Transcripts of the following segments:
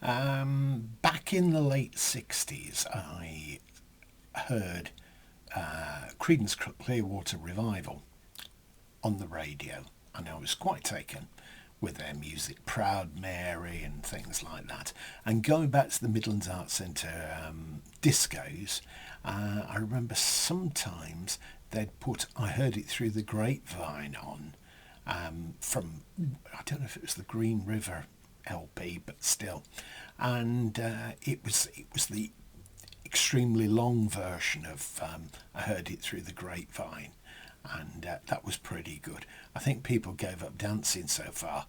Back in the late 60s, I heard Creedence Clearwater Revival on the radio, and I was quite taken with their music, Proud Mary and things like that. And going back to the Midlands Arts Centre discos, I remember sometimes they'd put I Heard It Through the Grapevine on from, I don't know if it was the Green River LP, but still. And it was the extremely long version of I Heard It Through the Grapevine, and that was pretty good. I think people gave up dancing so far.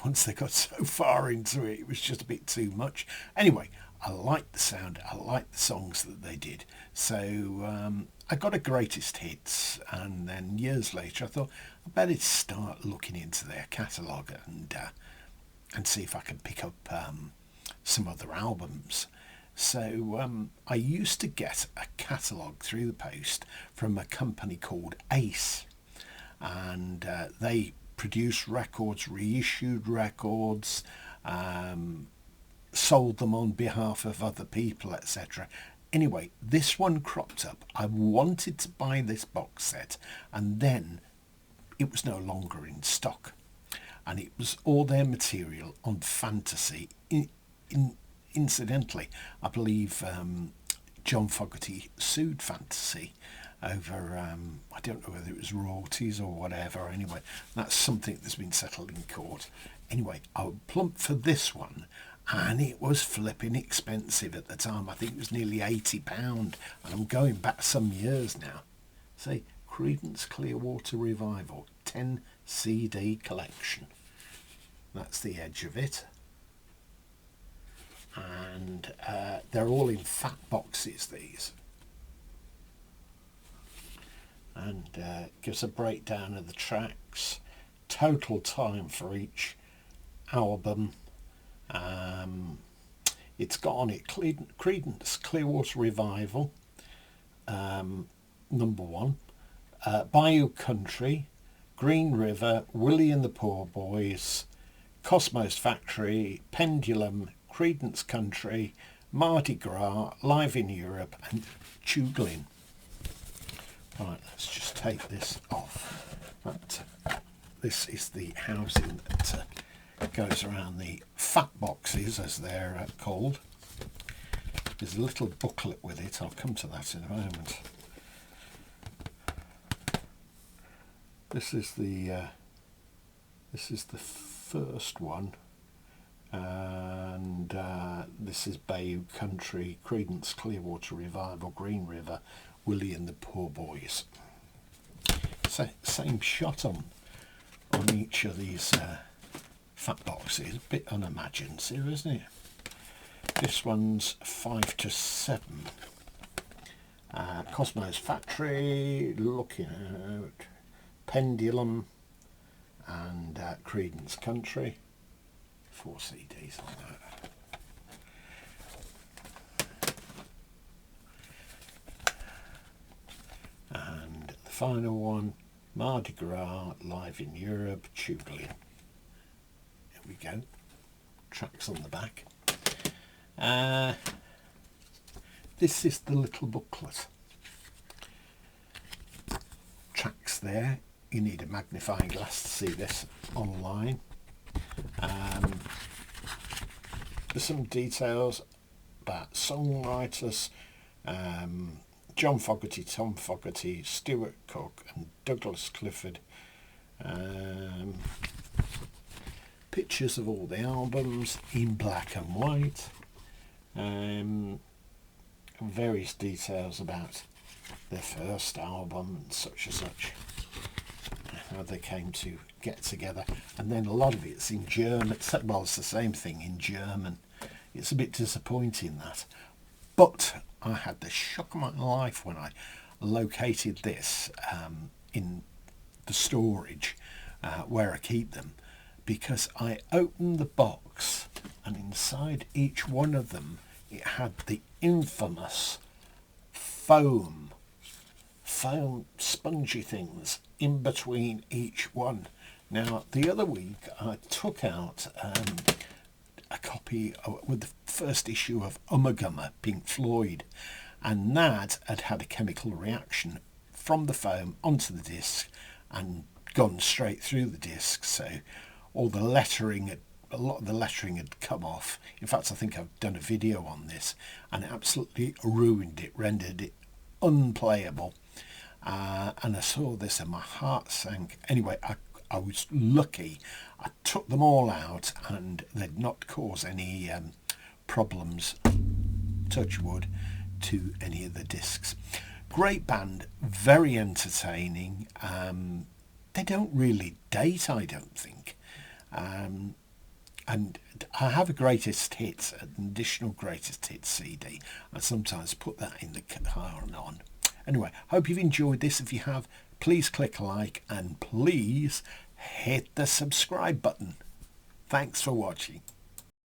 Once they got so far into it, it was just a bit too much. Anyway, I liked the sound, I liked the songs that they did. So I got a greatest hits, and then years later I thought I better start looking into their catalogue and see if I can pick up some other albums. So I used to get a catalogue through the post from a company called Ace, and they produced records, reissued records, sold them on behalf of other people, etc. Anyway, this one cropped up. I wanted to buy this box set, and then it was no longer in stock, and it was all their material on Fantasy. Incidentally, I believe John Fogerty sued Fantasy over, I don't know whether it was royalties or whatever. Anyway, that's something that's been settled in court. Anyway, I plumped for this one, and it was flipping expensive at the time. I think it was nearly £80, and I'm going back some years now. See, Creedence Clearwater Revival 10 CD collection. That's the edge of it. And they're all in fat boxes, these. And gives a breakdown of the tracks, total time for each album. It's got on it Creedence Clearwater Revival, number 1, Bayou Country, Green River, Willie and the Poor Boys, Cosmos Factory, Pendulum, Creedence Country, Mardi Gras, Live in Europe, and Chuglin. Right, let's just take this off. This is the housing that goes around the fat boxes, as they're called. There's a little booklet with it. I'll come to that in a moment. This is the first one, and this is Bayou Country, Creedence Clearwater Revival, Green River, Willie and the Poor Boys. Same shot on each of these fat boxes. A bit unimaginative, isn't it? This one's 5 to 7. Cosmos Factory, Looking Out, Pendulum, and Creedence Country. 4 CDs on that. And the final one, Mardi Gras, Live in Europe, Chuglin. Here we go. Tracks on the back. This is the little booklet. Tracks there. You need a magnifying glass to see this online. There's some details about songwriters, John Fogerty, Tom Fogerty, Stuart Cook and Douglas Clifford. Pictures of all the albums in black and white. Various details about their first album and such, how they came to get together, and then a lot of it's in German. Well, it's the same thing in German. It's a bit disappointing, that, but I had the shock of my life when I located this in the storage where I keep them, because I opened the box and inside each one of them it had the infamous foam spongy things in between each one. Now, the other week I took out a copy copy with the first issue of Ummagumma, Pink Floyd, and that had had a chemical reaction from the foam onto the disc and gone straight through the disc. So all the lettering, a lot of the lettering had come off. In fact, I think I've done a video on this, and it absolutely ruined it, rendered it unplayable. And I saw this and my heart sank. Anyway, I was lucky. I took them all out and they'd not cause any problems, touch wood, to any of the discs. Great band, very entertaining. They don't really date, I don't think. And I have a greatest hits, an additional greatest hits CD. I sometimes put that in the car and on. Anyway, hope you've enjoyed this. If you have, please click like and please hit the subscribe button. Thanks for watching.